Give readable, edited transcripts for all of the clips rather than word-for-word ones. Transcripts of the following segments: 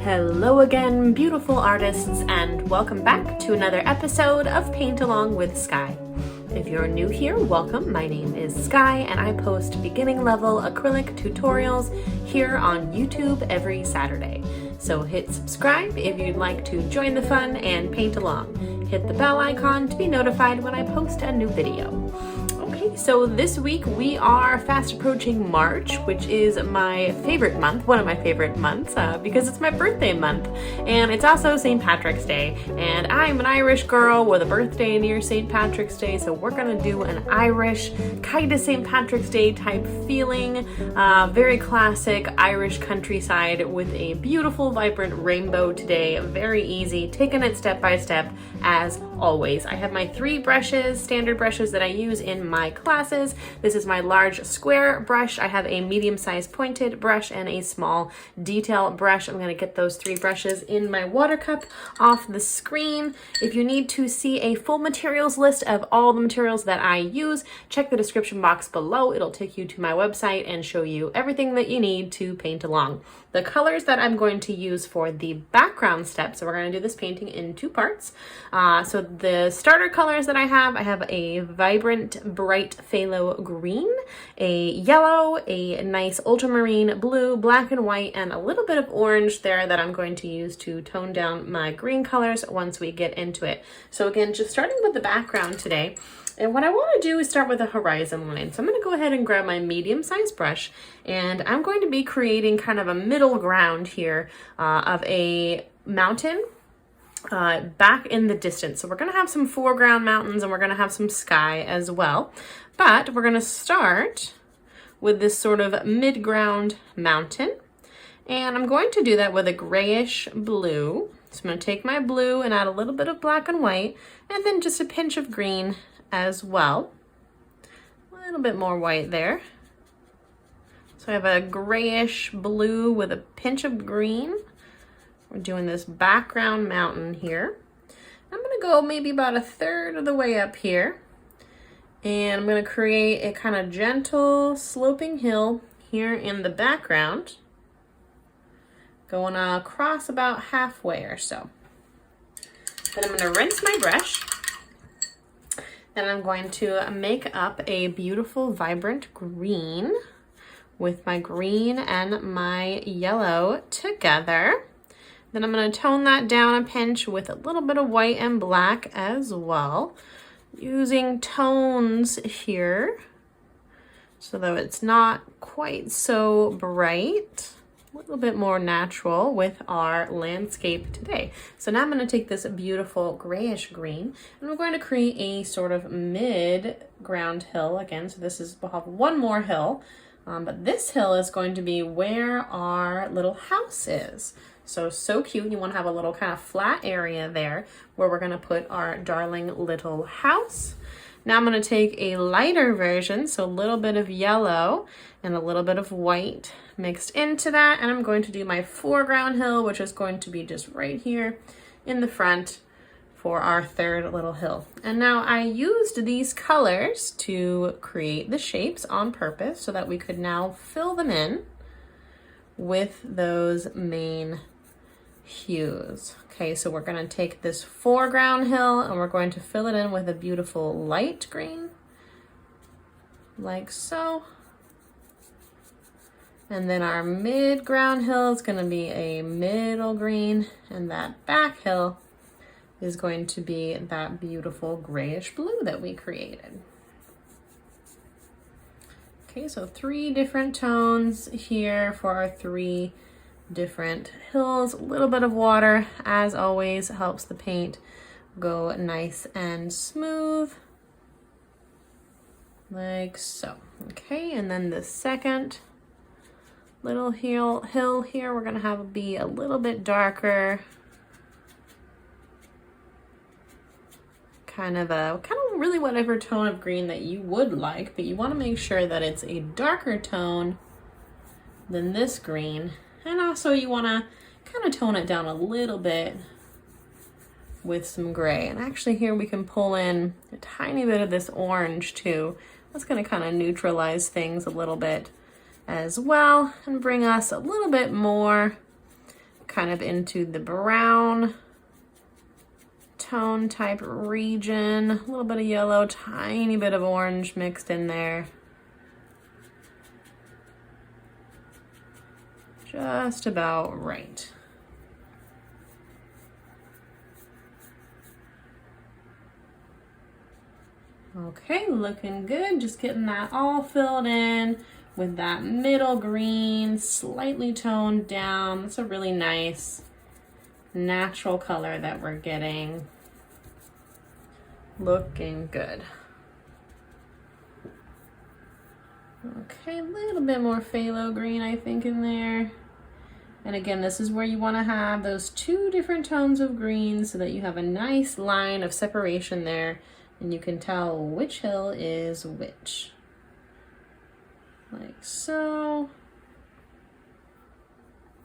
Hello again, beautiful artists, and welcome back to another episode of Paint Along with Skye. If you're new here, welcome. My name is Skye, and I post beginning level acrylic tutorials here on YouTube every Saturday. So hit subscribe if you'd like to join the fun and paint along. Hit the bell icon to be notified when I post a new video. Okay, so this week we are fast approaching March, which is my favorite month, one of my favorite months, because it's my birthday month, and it's also St. Patrick's Day, and I'm an Irish girl with a birthday near St. Patrick's Day, so we're gonna do an Irish, kind of St. Patrick's Day type feeling, very classic Irish countryside with a beautiful, vibrant rainbow today, very easy, taking it step by step, as always. I have my 3 brushes, standard brushes that I use in my classes. This is my large square brush. I have a medium-sized pointed brush and a small detail brush. I'm going to get those 3 brushes in my water cup off the screen. If you need to see a full materials list of all the materials that I use, check the description box below. It'll take you to my website and show you everything that you need to paint along. The colors that I'm going to use for the background step, so we're going to do this painting in 2 parts. So the starter colors that I have a vibrant, bright phthalo green, a yellow, a nice ultramarine blue, black and white, and a little bit of orange there that I'm going to use to tone down my green colors once we get into it. So again, just starting with the background today. And what I want to do is start with a horizon line. So I'm going to go ahead and grab my medium-sized brush, and I'm going to be creating kind of a middle ground here of a mountain back in the distance. So we're going to have some foreground mountains and we're going to have some sky as well. But we're going to start with this sort of mid-ground mountain. And I'm going to do that with a grayish blue. So I'm going to take my blue and add a little bit of black and white, and then just a pinch of green as well. A little bit more white there. So I have a grayish blue with a pinch of green. We're doing this background mountain here. I'm going to go maybe about 1/3 of the way up here. And I'm going to create a kind of gentle sloping hill here in the background, going across about halfway or so. Then I'm going to rinse my brush. Then I'm going to make up a beautiful vibrant green with my green and my yellow together. Then I'm going to tone that down a pinch with a little bit of white and black as well, using tones here so that it's not quite so bright. A little bit more natural with our landscape today. So now I'm going to take this beautiful grayish green and we're going to create a sort of mid-ground hill again. So this is, we'll have one more hill, but this hill is going to be where our little house is. So cute. You want to have a little kind of flat area there where we're going to put our darling little house. Now I'm going to take a lighter version, so a little bit of yellow and a little bit of white mixed into that, and I'm going to do my foreground hill, which is going to be just right here in the front for our 3rd little hill. And now I used these colors to create the shapes on purpose so that we could now fill them in with those main hues. Okay, so we're going to take this foreground hill and we're going to fill it in with a beautiful light green, like so. And then our mid-ground hill is going to be a middle green, and that back hill is going to be that beautiful grayish blue that we created. Okay, so 3 different tones here for our 3 different hills. A little bit of water, as always, helps the paint go nice and smooth, like so. Okay, and then the second little hill here, we're going to have be a little bit darker, kind of really whatever tone of green that you would like, but you want to make sure that it's a darker tone than this green. And also you want to kind of tone it down a little bit with some gray. And actually here we can pull in a tiny bit of this orange too. That's going to kind of neutralize things a little bit as well and bring us a little bit more kind of into the brown tone type region. A little bit of yellow, tiny bit of orange mixed in there. Just about right. Okay, looking good. Just getting that all filled in with that middle green, slightly toned down. That's a really nice natural color that we're getting. Looking good. Okay, a little bit more phthalo green, I think, in there. And again, this is where you want to have those two different tones of green so that you have a nice line of separation there and you can tell which hill is which. Like so.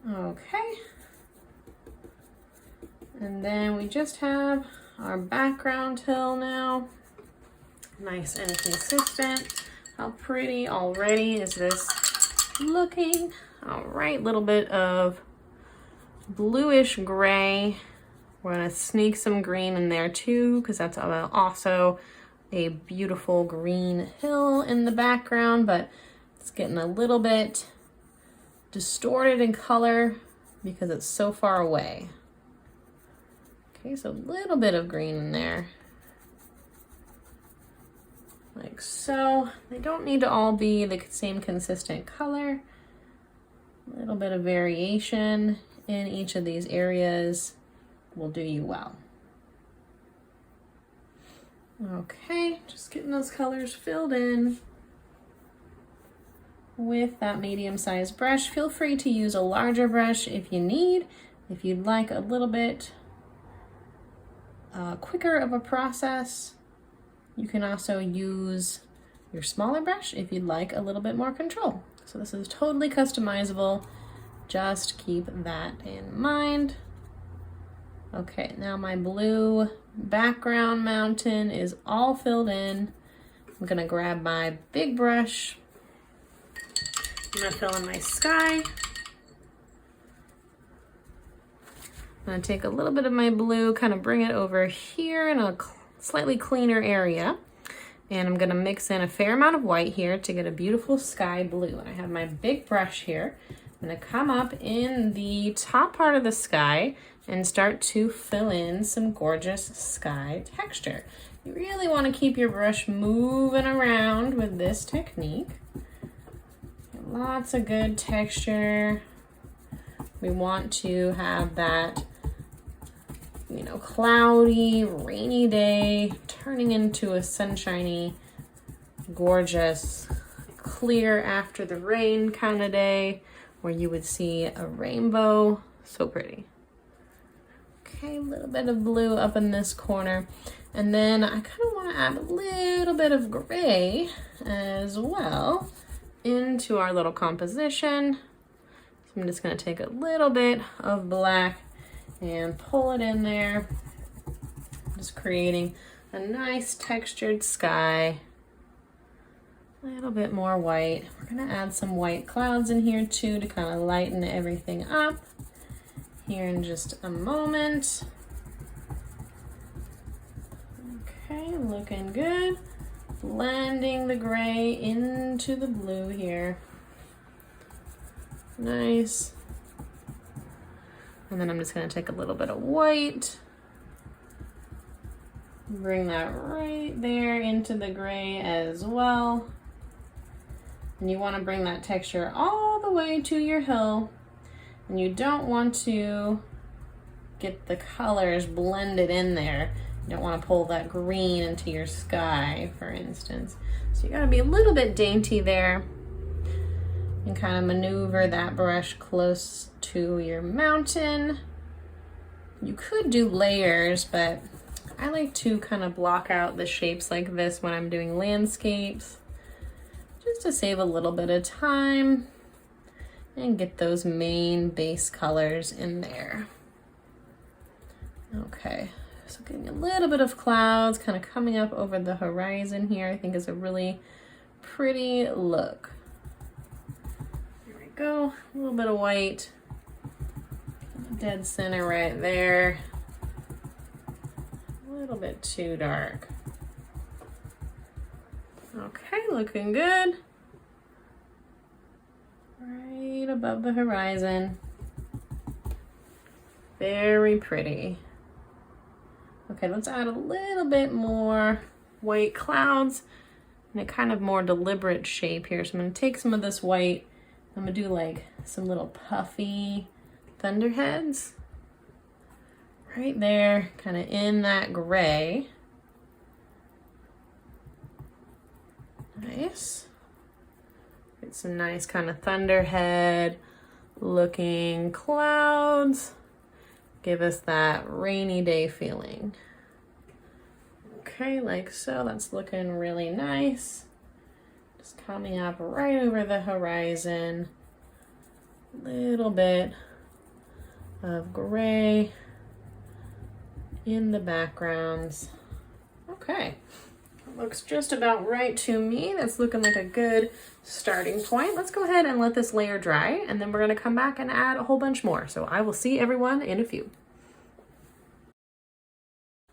Okay. And then we just have our background hill now. Nice and consistent. How pretty already is this looking? All right, little bit of bluish gray. We're gonna sneak some green in there too, because that's also a beautiful green hill in the background, but it's getting a little bit distorted in color because it's so far away. Okay, so a little bit of green in there. Like so. They don't need to all be the same consistent color. A little bit of variation in each of these areas will do you well. Okay, just getting those colors filled in with that medium-sized brush. Feel free to use a larger brush if you need. If you'd like a little bit quicker of a process, you can also use your smaller brush if you'd like a little bit more control. So this is totally customizable. Just keep that in mind. Okay, now my blue background mountain is all filled in. I'm gonna grab my big brush. I'm gonna fill in my sky. I'm gonna take a little bit of my blue, kind of bring it over here in a slightly cleaner area. And I'm gonna mix in a fair amount of white here to get a beautiful sky blue. And I have my big brush here. I'm gonna come up in the top part of the sky and start to fill in some gorgeous sky texture. You really wanna keep your brush moving around with this technique. Lots of good texture. We want to have that, you know, cloudy, rainy day turning into a sunshiny, gorgeous, clear after the rain kind of day where you would see a rainbow. So pretty. Okay, a little bit of blue up in this corner. And then I kind of want to add a little bit of gray as well into our little composition. So I'm just going to take a little bit of black and pull it in there, just creating a nice textured sky. A little bit more white. We're going to add some white clouds in here too to kind of lighten everything up here in just a moment. Okay, looking good. Blending the gray into the blue here. Nice. And then I'm just going to take a little bit of white, bring that right there into the gray as well. And you want to bring that texture all the way to your hill. And you don't want to get the colors blended in there. You don't want to pull that green into your sky, for instance. So you got to be a little bit dainty there and kind of maneuver that brush close to your mountain. You could do layers, but I like to kind of block out the shapes like this when I'm doing landscapes, just to save a little bit of time and get those main base colors in there. Okay. So getting a little bit of clouds kind of coming up over the horizon here, I think is a really pretty look. There we go, a little bit of white. Dead center right there. A little bit too dark. Okay, looking good. Right above the horizon. Very pretty. Okay, let's add a little bit more white clouds in a kind of more deliberate shape here. So I'm gonna take some of this white, I'm gonna do like some little puffy thunderheads right there, kind of in that gray. Nice. Get some nice kind of thunderhead looking clouds. Give us that rainy day feeling. Okay, like so, that's looking really nice. Just coming up right over the horizon. Little bit of gray in the backgrounds. Okay, looks just about right to me. That's looking like a good starting point. Let's go ahead and let this layer dry, and then we're gonna come back and add a whole bunch more. So I will see everyone in a few.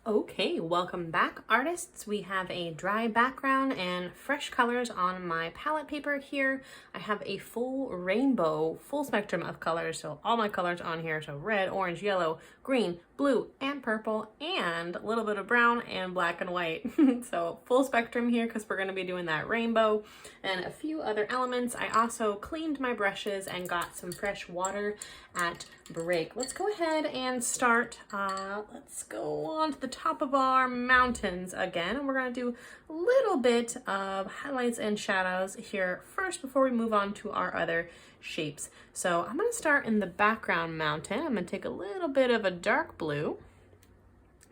Okay, welcome back, artists. We have a dry background and fresh colors on my palette paper here. I have a full rainbow, full spectrum of colors, so all my colors on here, so red, orange, yellow, green, blue, and purple, and a little bit of brown and black and white. So full spectrum here because we're going to be doing that rainbow and a few other elements. I also cleaned my brushes and got some fresh water at break. Let's go ahead and start. Let's go on to the top of our mountains again, and we're going to do a little bit of highlights and shadows here first before we move on to our other shapes. So I'm going to start in the background mountain. I'm going to take a little bit of a dark blue,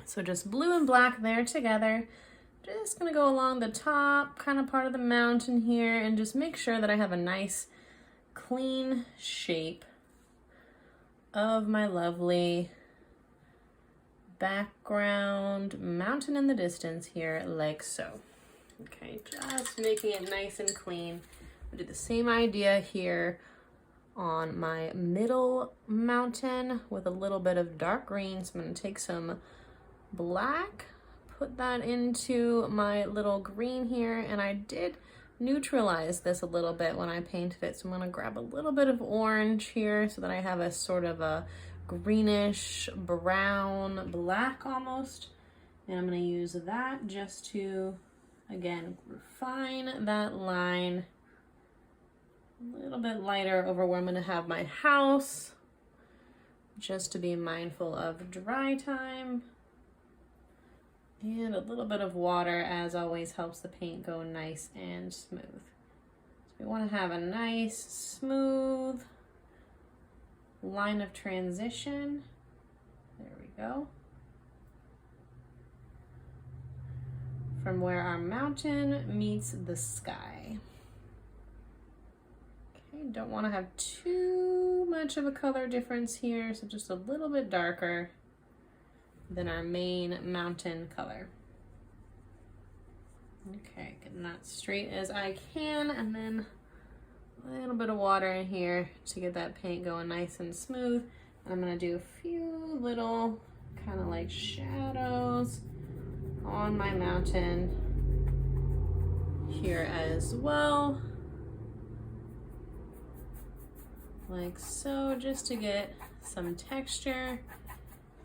so just blue and black there together. Just going to go along the top kind of part of the mountain here and just make sure that I have a nice clean shape of my lovely background mountain in the distance here, like so. Okay, just making it nice and clean. I'll do the same idea here on my middle mountain with a little bit of dark green. So I'm going to take some black, put that into my little green here, and I did neutralize this a little bit when I painted it. So I'm going to grab a little bit of orange here so that I have a sort of a greenish brown black almost, and I'm going to use that just to again refine that line a little bit lighter over where I'm going to have my house, just to be mindful of dry time. And a little bit of water, as always, helps the paint go nice and smooth. So we want to have a nice smooth line of transition. There we go. From where our mountain meets the sky. Okay, don't want to have too much of a color difference here, so just a little bit darker than our main mountain color. Okay, getting that straight as I can, and then a little bit of water in here to get that paint going nice and smooth. And I'm gonna do a few little kind of like shadows on my mountain here as well, like so, just to get some texture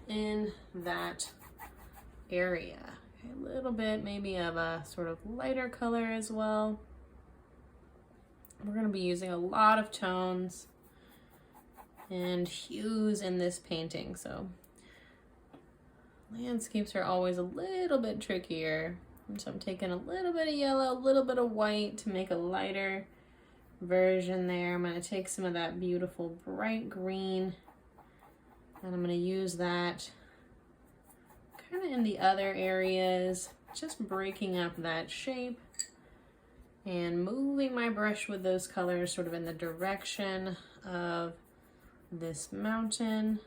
in that area. Okay, a little bit maybe of a sort of lighter color as well. We're going to be using a lot of tones and hues in this painting, so landscapes are always a little bit trickier. And so I'm taking a little bit of yellow, a little bit of white to make a lighter version there. I'm going to take some of that beautiful bright green, and I'm going to use that kind of in the other areas, just breaking up that shape and moving my brush with those colors sort of in the direction of this mountain,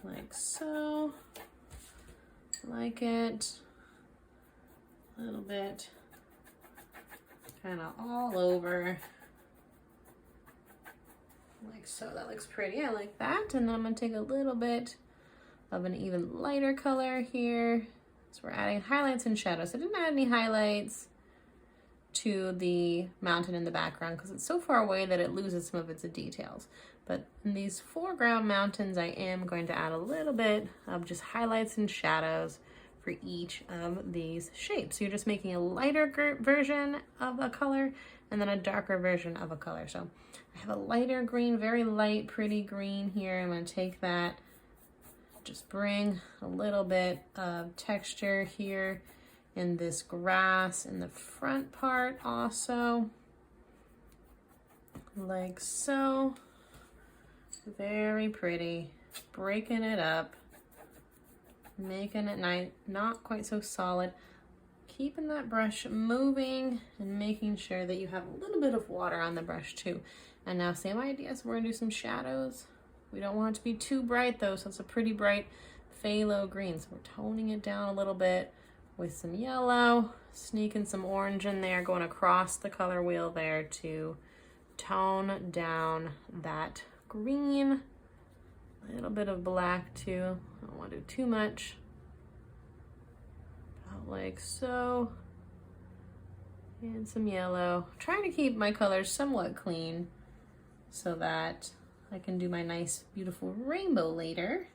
like so. Like it. A little bit kind of all over. like so. That looks pretty. I like that. And then I'm going to take a little bit of an even lighter color here. So we're adding highlights and shadows. I didn't add any highlights to the mountain in the background because it's so far away that it loses some of its details. But in these foreground mountains, I am going to add a little bit of just highlights and shadows for each of these shapes. So you're just making a lighter version of a color and then a darker version of a color. So I have a lighter green, very light, pretty green here. I'm going to take that, just bring a little bit of texture here in this grass in the front part also, like so. Very pretty, breaking it up, making it nice, not quite so solid, keeping that brush moving and making sure that you have a little bit of water on the brush too. And now same idea, so we're gonna do some shadows. We don't want it to be too bright though, so it's a pretty bright phthalo green. So we're toning it down a little bit with some yellow, sneaking some orange in there, going across the color wheel there to tone down that green. A little bit of black too. I don't want to do too much. About like so. And some yellow. Trying to keep my colors somewhat clean so that I can do my nice, beautiful rainbow later.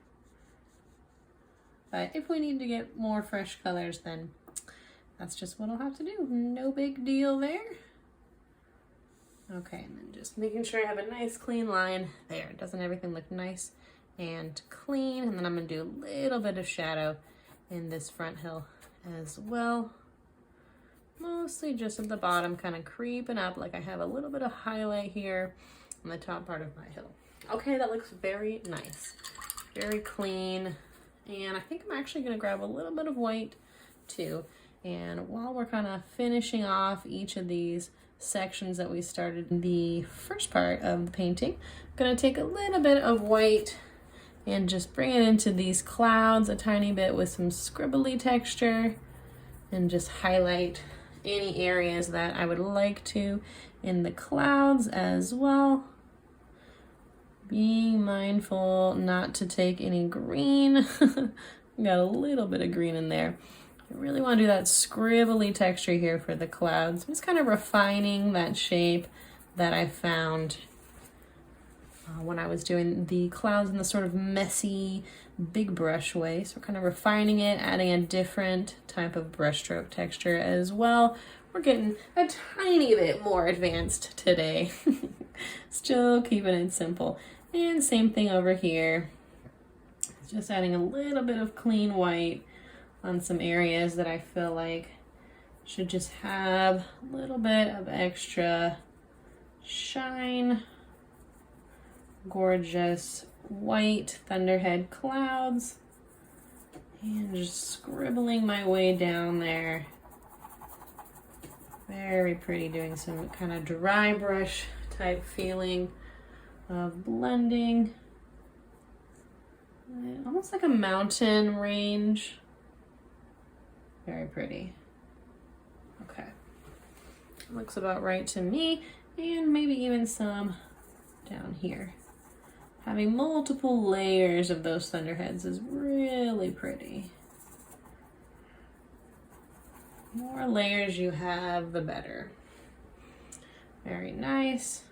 But if we need to get more fresh colors, then that's just what I'll have to do. No big deal there. Okay, and then just making sure I have a nice clean line there. Doesn't everything look nice and clean? And then I'm gonna do a little bit of shadow in this front hill as well. Mostly just at the bottom, kind of creeping up, like I have a little bit of highlight here on the top part of my hill. Okay, that looks very nice, very clean. And I think I'm actually gonna grab a little bit of white too. And while we're kind of finishing off each of these sections that we started in the first part of the painting, I'm gonna take a little bit of white and just bring it into these clouds a tiny bit with some scribbly texture and just highlight any areas that I would like to in the clouds as well. Being mindful not to take any green. Got a little bit of green in there. I really want to do that scribbly texture here for the clouds. Just kind of refining that shape that I found when I was doing the clouds in the sort of messy big brush way. So we're kind of refining it, adding a different type of brushstroke texture as well. We're getting a tiny bit more advanced today. Still keeping it simple. And same thing over here. Just adding a little bit of clean white on some areas that I feel like should just have a little bit of extra shine. Gorgeous white thunderhead clouds. And just scribbling my way down there. Very pretty, doing some kind of dry brush type feeling of blending. Almost like a mountain range. Very pretty. Okay. Looks about right to me. And maybe even some down here. Having multiple layers of those thunderheads is really pretty. The more layers you have, the better. Very nice.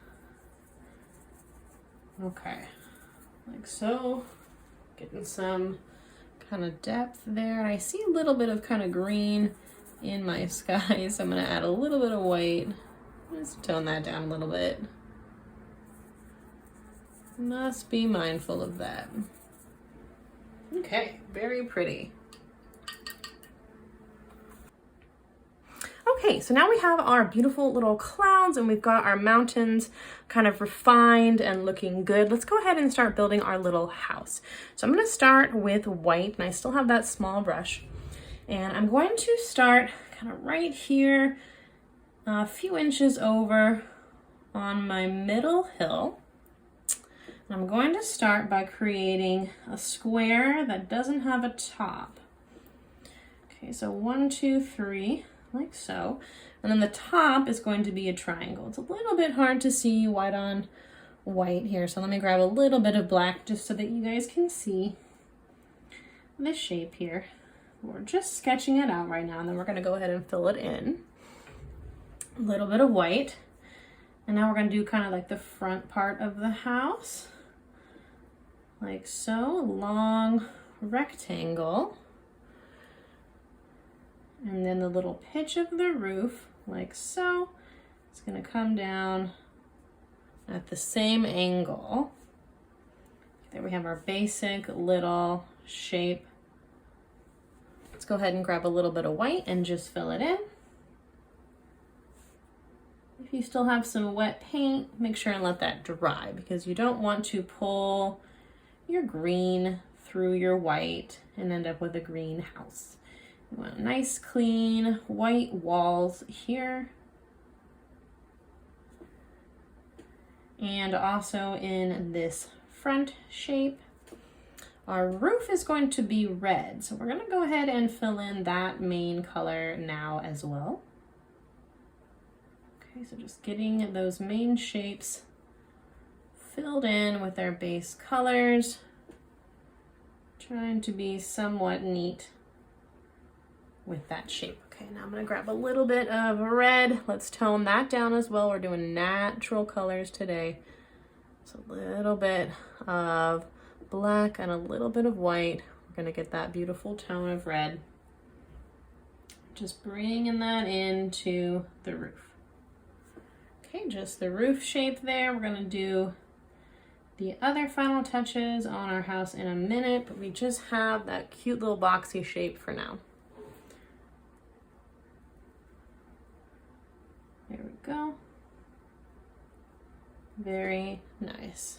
Okay, like so. Getting some kind of depth there. I see a little bit of kind of green in my sky, so I'm gonna add a little bit of white. Just tone that down a little bit. Must be mindful of that. Okay, very pretty. Okay, so now we have our beautiful little clouds and we've got our mountains kind of refined and looking good. Let's go ahead and start building our little house. So I'm going to start with white, and I still have that small brush. And I'm going to start kind of right here, a few inches over on my middle hill. And I'm going to start by creating a square that doesn't have a top. Okay, so 1, 2, 3. Like so. And then the top is going to be a triangle. It's a little bit hard to see white on white here. So let me grab a little bit of black just so that you guys can see this shape here. We're just sketching it out right now, and then we're gonna go ahead and fill it in. A little bit of white. And now we're gonna do kind of like the front part of the house. Like so, a long rectangle. And then the little pitch of the roof, like so. It's gonna come down at the same angle. There we have our basic little shape. Let's go ahead and grab a little bit of white and just fill it in. If you still have some wet paint, make sure and let that dry, because you don't want to pull your green through your white and end up with a green house. You want nice, clean, white walls here. And also in this front shape, our roof is going to be red. So we're gonna go ahead and fill in that main color now as well. Okay, so just getting those main shapes filled in with our base colors. Trying to be somewhat neat with that shape. Okay, now I'm gonna grab a little bit of red. Let's tone that down as well. We're doing natural colors today. So a little bit of black and a little bit of white. We're gonna get that beautiful tone of red. Just bringing that into the roof. Okay, just the roof shape there. We're gonna do the other final touches on our house in a minute, but we just have that cute little boxy shape for now. There we go. Very nice.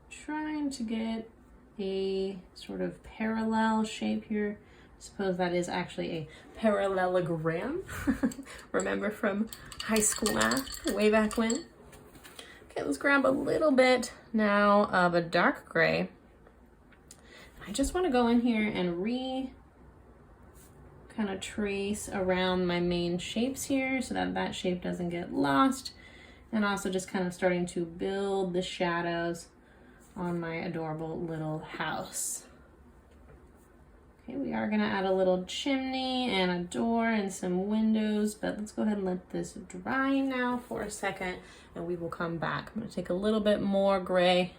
Trying to get a sort of parallel shape here. I suppose that is actually a parallelogram. Remember from high school math, way back when? Okay, let's grab a little bit now of a dark gray. I just want to go in here and kind of trace around my main shapes here so that that shape doesn't get lost, and also just kind of starting to build the shadows on my adorable little house. Okay, we are gonna add a little chimney and a door and some windows, but let's go ahead and let this dry now for a second and we will come back. I'm gonna take a little bit more gray,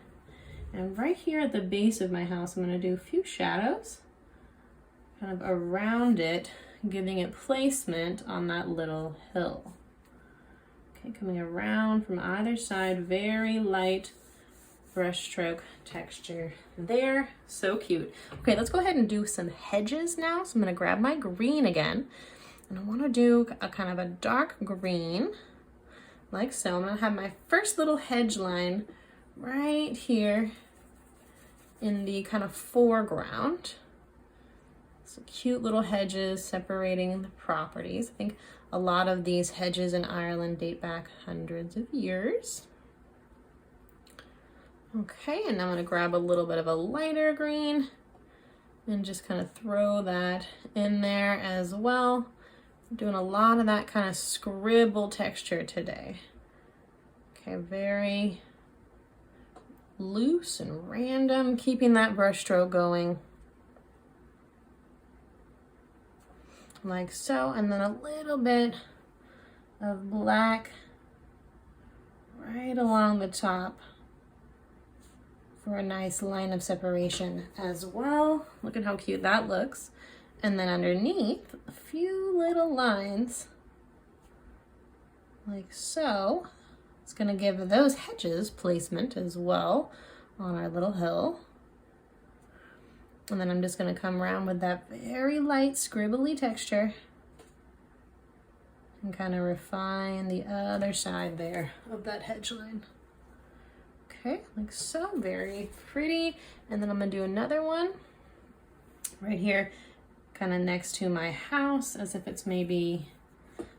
and right here at the base of my house, I'm gonna do a few shadows kind of around it, giving it placement on that little hill. Okay, coming around from either side, very light brush stroke texture there. So cute. Okay, let's go ahead and do some hedges now. So I'm gonna grab my green again, and I wanna do a kind of a dark green, like so. I'm gonna have my first little hedge line right here in the kind of foreground. So cute little hedges separating the properties. I think a lot of these hedges in Ireland date back hundreds of years. Okay, and now I'm gonna grab a little bit of a lighter green and just kind of throw that in there as well. I'm doing a lot of that kind of scribble texture today. Okay, very loose and random, keeping that brush stroke going. Like so, and then a little bit of black right along the top for a nice line of separation as well. Look at how cute that looks. And then underneath, a few little lines like so. It's gonna give those hedges placement as well on our little hill. And then I'm just gonna come around with that very light scribbly texture and kind of refine the other side there of that hedge line. Okay, like so, very pretty. And then I'm gonna do another one right here, kind of next to my house, as if it's maybe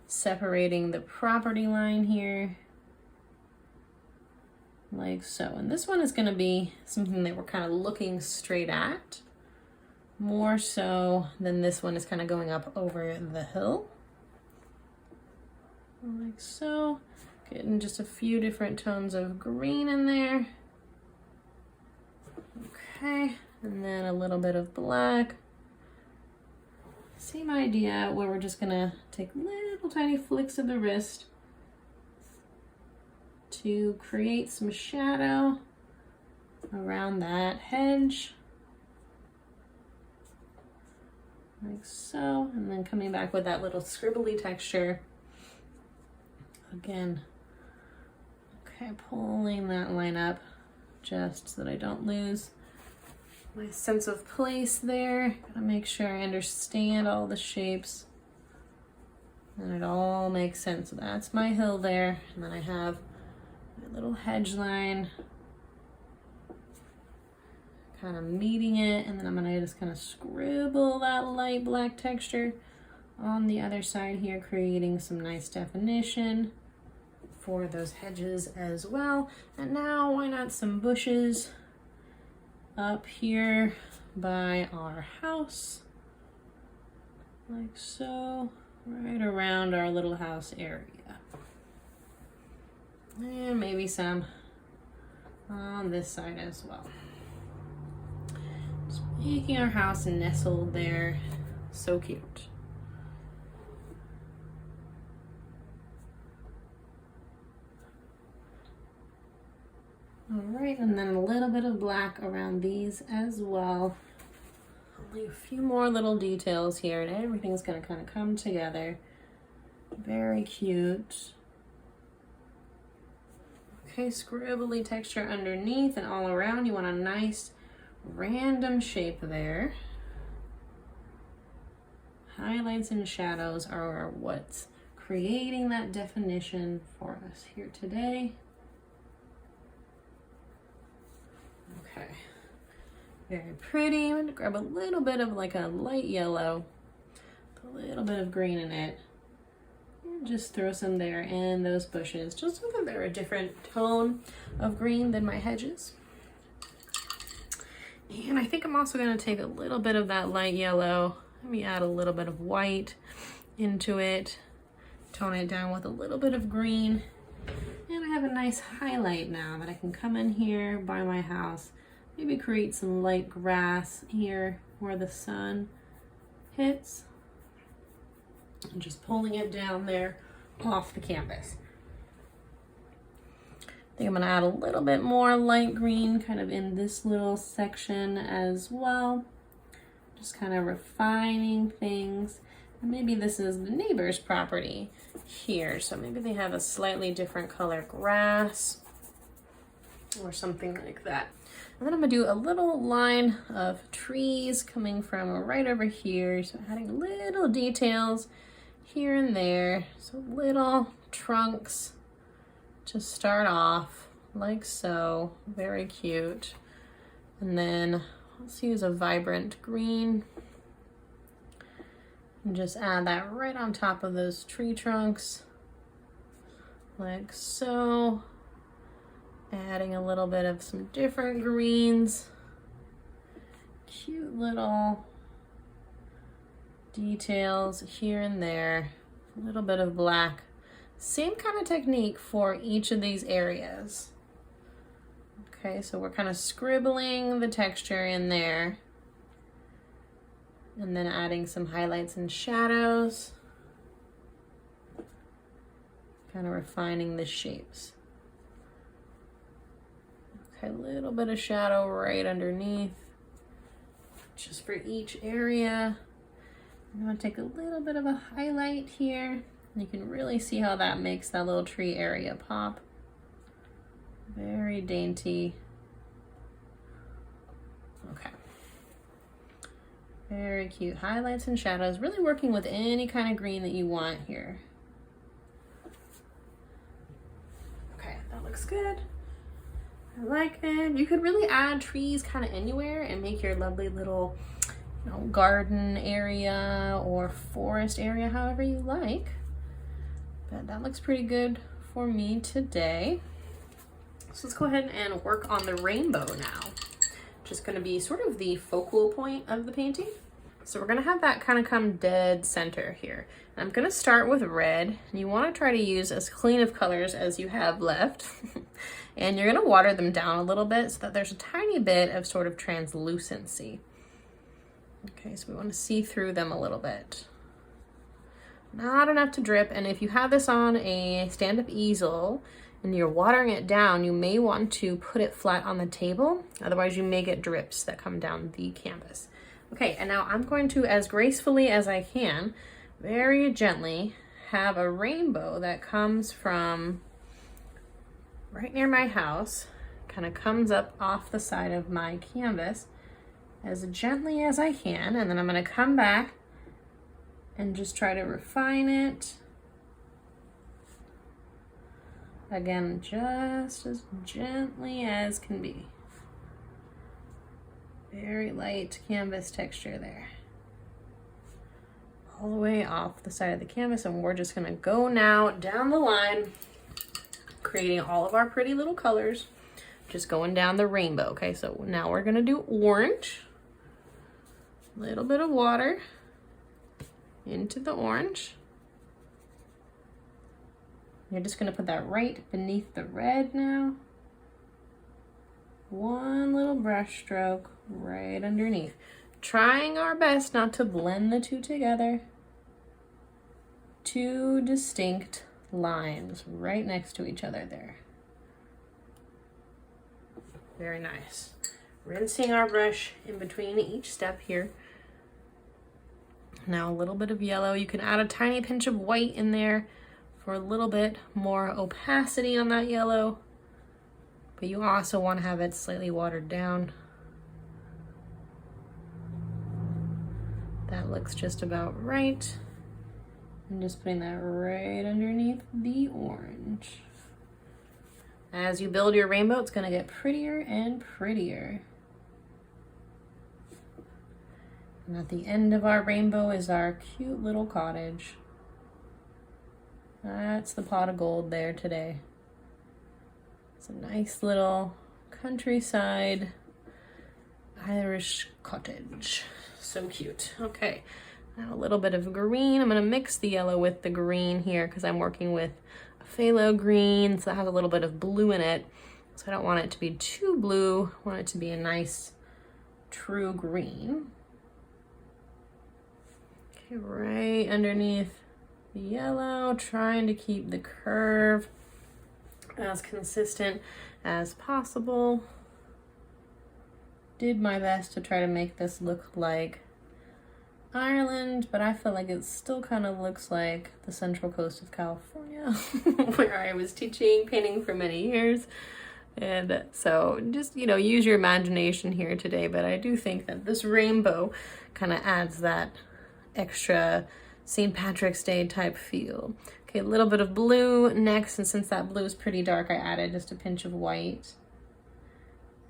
separating the property line here. Like so. And this one is gonna be something that we're kind of looking straight at, more so than this one is kind of going up over the hill. Like so. Getting just a few different tones of green in there. Okay, and then a little bit of black. Same idea where we're just gonna take little tiny flicks of the wrist to create some shadow around that hedge. Like so, and then coming back with that little scribbly texture. Again, okay, pulling that line up just so that I don't lose my sense of place there. Gotta make sure I understand all the shapes and it all makes sense. So that's my hill there, and then I have my little hedge line kind of meeting it, and then I'm gonna just kind of scribble that light black texture on the other side here, creating some nice definition for those hedges as well. And now why not some bushes up here by our house, like so, right around our little house area. And maybe some on this side as well. Just making our house nestled there. So cute. All right, and then a little bit of black around these as well. Only a few more little details here, and everything's gonna kind of come together. Very cute. Okay, scribbly texture underneath and all around. You want a nice random shape there. Highlights and shadows are what's creating that definition for us here today. Okay, very pretty. I'm gonna grab a little bit of like a light yellow, put a little bit of green in it, and just throw some there in those bushes, just so that they're a different tone of green than my hedges. And I think I'm also gonna take a little bit of that light yellow, maybe add a little bit of white into it, tone it down with a little bit of green. And I have a nice highlight now that I can come in here by my house, maybe create some light grass here where the sun hits, and just pulling it down there off the canvas. I think I'm gonna add a little bit more light green kind of in this little section as well. Just kind of refining things. And maybe this is the neighbor's property here, so maybe they have a slightly different color grass or something like that. And then I'm gonna do a little line of trees coming from right over here, so adding little details here and there, so little trunks to start off like so. Very cute. And then let's use a vibrant green and just add that right on top of those tree trunks like so. Adding a little bit of some different greens, cute little details here and there, a little bit of black. Same kind of technique for each of these areas. Okay, so we're kind of scribbling the texture in there and then adding some highlights and shadows, kind of refining the shapes. Okay, a little bit of shadow right underneath, just for each area. I'm gonna take a little bit of a highlight here. You can really see how that makes that little tree area pop. Very dainty. Okay. Very cute. Highlights and shadows, really working with any kind of green that you want here. Okay, that looks good. I like it. You could really add trees kind of anywhere and make your lovely little, you know, garden area or forest area, however you like. But that looks pretty good for me today. So let's go ahead and work on the rainbow now. Just going to be sort of the focal point of the painting. So we're gonna have that kind of come dead center here. I'm gonna start with red. You wanna try to use as clean of colors as you have left. And you're gonna water them down a little bit so that there's a tiny bit of sort of translucency. Okay, so we wanna see through them a little bit. Not enough to drip, and if you have this on a stand-up easel and you're watering it down, you may want to put it flat on the table, otherwise you may get drips that come down the canvas. Okay, and now I'm going to, as gracefully as I can, very gently, have a rainbow that comes from right near my house, kind of comes up off the side of my canvas as gently as I can, and then I'm gonna come back and just try to refine it. Again, just as gently as can be. Very light canvas texture there. All the way off the side of the canvas, and we're just gonna go now down the line, creating all of our pretty little colors, just going down the rainbow. Okay, so now we're gonna do orange. A little bit of water into the orange. You're just gonna put that right beneath the red now. One little brush stroke right underneath. Trying our best not to blend the two together. Two distinct lines right next to each other there. Very nice. Rinsing our brush in between each step here. Now a little bit of yellow. You can add a tiny pinch of white in there for a little bit more opacity on that yellow, but you also want to have it slightly watered down. That looks just about right. I'm just putting that right underneath the orange. As you build your rainbow, it's going to get prettier and prettier. And at the end of our rainbow is our cute little cottage. That's the pot of gold there today. It's a nice little countryside Irish cottage. So cute. Okay, now a little bit of green. I'm gonna mix the yellow with the green here because I'm working with a phthalo green, so it has a little bit of blue in it. So I don't want it to be too blue. I want it to be a nice, true green. Okay, right underneath the yellow, trying to keep the curve as consistent as possible. Did my best to try to make this look like Ireland, but I feel like it still kind of looks like the central coast of California, where I was teaching painting for many years. And so just, you know, use your imagination here today, but I do think that this rainbow kind of adds that extra St. Patrick's Day type feel. Okay, a little bit of blue next, and since that blue is pretty dark, I added just a pinch of white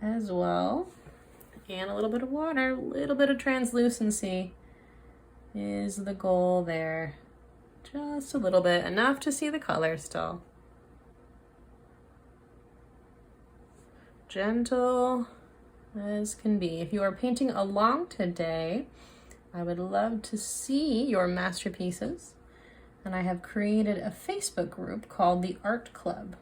as well. And a little bit of water, a little bit of translucency is the goal there. Just a little bit, enough to see the color still. Gentle as can be. If you are painting along today, I would love to see your masterpieces. And I have created a Facebook group called the Art Club,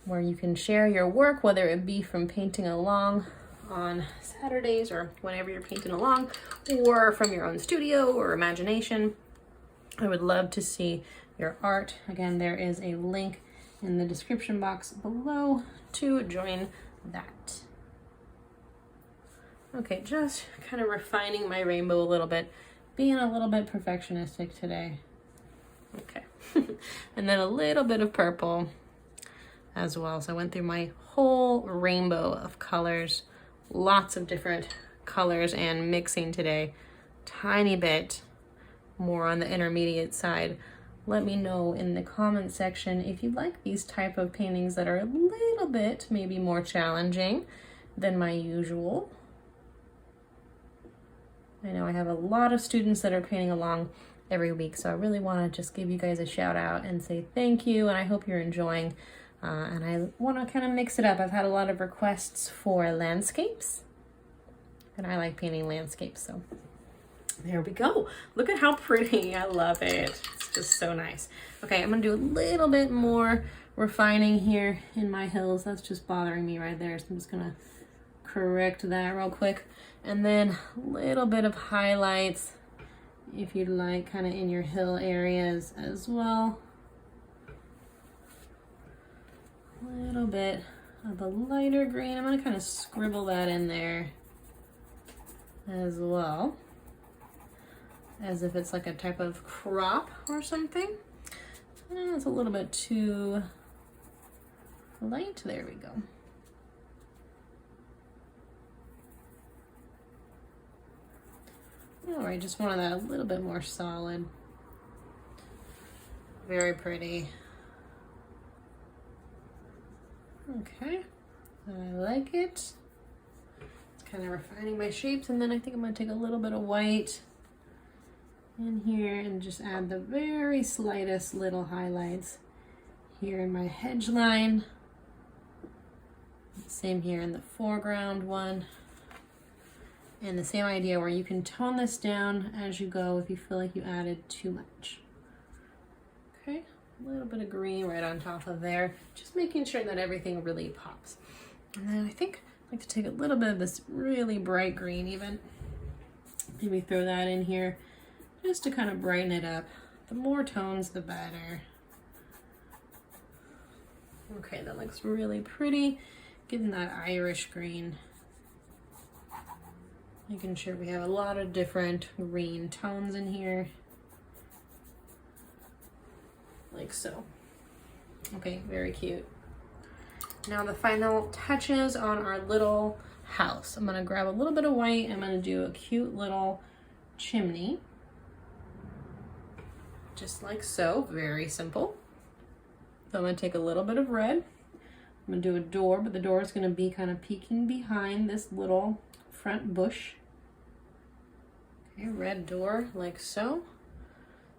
where you can share your work, whether it be from painting along on Saturdays or whenever you're painting along, or from your own studio or imagination. I would love to see your art. Again, there is a link in the description box below to join that. Okay, just kind of refining my rainbow a little bit, being a little bit perfectionistic today. Okay, and then a little bit of purple as well. So I went through my whole rainbow of colors, lots of different colors and mixing today. Tiny bit more on the intermediate side. Let me know in the comment section if you like these type of paintings that are a little bit maybe more challenging than my usual. I know I have a lot of students that are painting along every week, so I really want to just give you guys a shout out and say thank you, and I hope you're enjoying. And I want to kind of mix it up. I've had a lot of requests for landscapes, and I like painting landscapes, so There we go. Look at how pretty. I love it. It's just so nice. Okay, I'm gonna do a little bit more refining here in my hills. That's just bothering me right there. So I'm just gonna correct that real quick. And then a little bit of highlights, if you'd like, kind of in your hill areas as well. A little bit of the lighter green. I'm gonna kind of scribble that in there as well, as if it's like a type of crop or something. It's a little bit too light. There we go. All right, just wanted that a little bit more solid. Very pretty. Okay, I like it. It's kind of refining my shapes, and then I think I'm gonna take a little bit of white in here and just add the very slightest little highlights here in my hedge line. Same here in the foreground one. And the same idea where you can tone this down as you go if you feel like you added too much. Okay, a little bit of green right on top of there, just making sure that everything really pops. And then I think I'd like to take a little bit of this really bright green even. Maybe throw that in here just to kind of brighten it up. The more tones, the better. Okay, that looks really pretty. Getting that Irish green. Making sure we have a lot of different green tones in here. Like so. Okay, very cute. Now the final touches on our little house. I'm gonna grab a little bit of white. I'm gonna do a cute little chimney. Just like so, very simple. So I'm gonna take a little bit of red. I'm gonna do a door, but the door is gonna be kind of peeking behind this little front bush. Okay, red door, like so.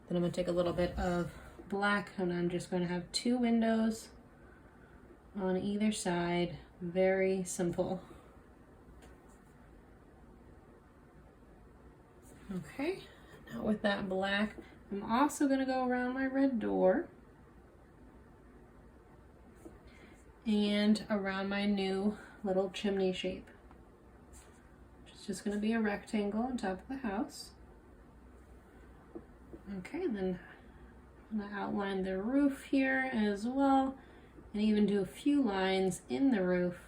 Then I'm gonna take a little bit of black, and I'm just gonna have 2 windows on either side. Very simple. Okay, now with that black, I'm also gonna go around my red door and around my new little chimney shape. It's just going to be a rectangle on top of the house. Okay, and then I'm going to outline the roof here as well, and even do a few lines in the roof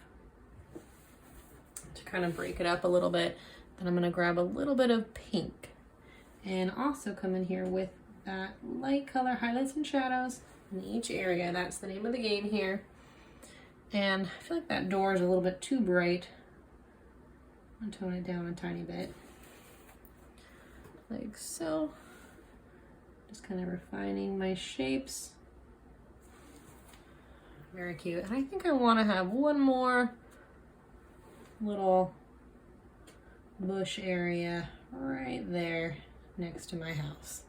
to kind of break it up a little bit. Then I'm going to grab a little bit of pink and also come in here with that light color highlights and shadows in each area. That's the name of the game here. And I feel like that door is a little bit too bright. I'll tone it down a tiny bit. Like so. Just kind of refining my shapes. Very cute. And I think I want to have one more little bush area right there next to my house.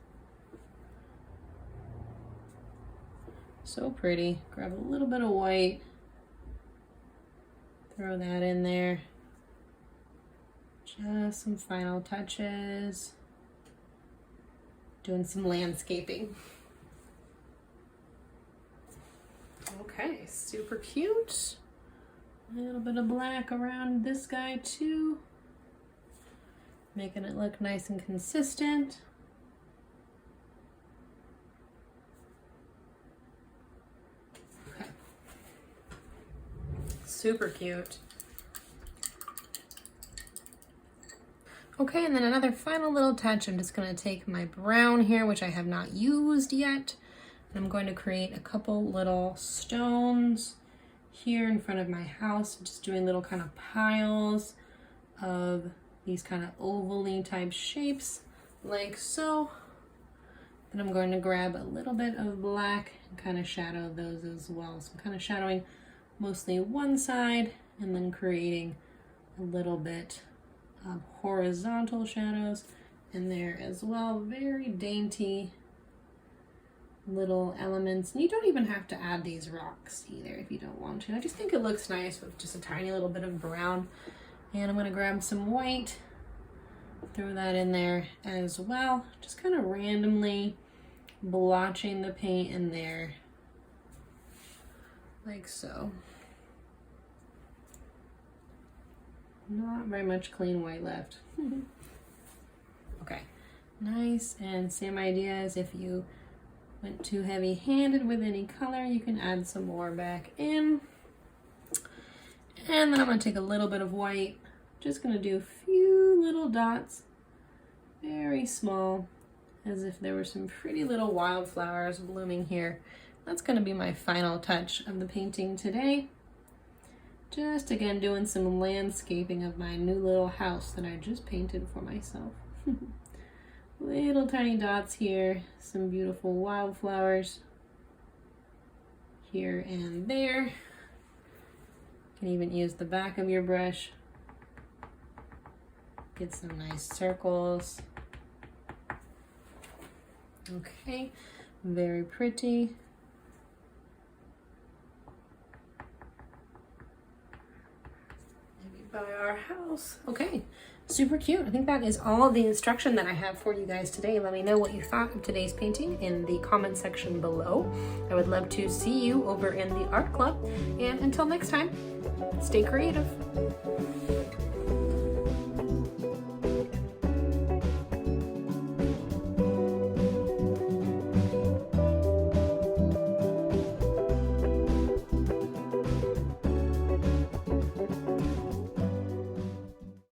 So pretty. Grab a little bit of white. Throw that in there. Just some final touches. Doing some landscaping. Okay, super cute. A little bit of black around this guy too. Making it look nice and consistent. Okay. Super cute. Okay, and then another final little touch. I'm just going to take my brown here, which I have not used yet, and I'm going to create a couple little stones here in front of my house, just doing little kind of piles of these kind of oval-y type shapes, like so. Then I'm going to grab a little bit of black and kind of shadow those as well. So I'm kind of shadowing mostly one side and then creating a little bit of horizontal shadows in there as well. Very dainty little elements. And you don't even have to add these rocks either if you don't want to. I just think it looks nice with just a tiny little bit of brown. And I'm going to grab some white, throw that in there as well. Just kind of randomly blotching the paint in there, like so. Not very much clean white left. Okay, nice. And same idea as if you went too heavy-handed with any color, you can add some more back in. And then I'm gonna take a little bit of white, just gonna do a few little dots, very small, as if there were some pretty little wildflowers blooming here. That's gonna be my final touch of the painting today. Just again doing some landscaping of my new little house that I just painted for myself. Little tiny dots here, some beautiful wildflowers here and there. You can even use the back of your brush. Get some nice circles. Okay, very pretty. Maybe by our house. Okay, super cute. I think that is all the instruction that I have for you guys today. Let me know what you thought of today's painting in the comment section below. I would love to see you over in the art club. And until next time, stay creative.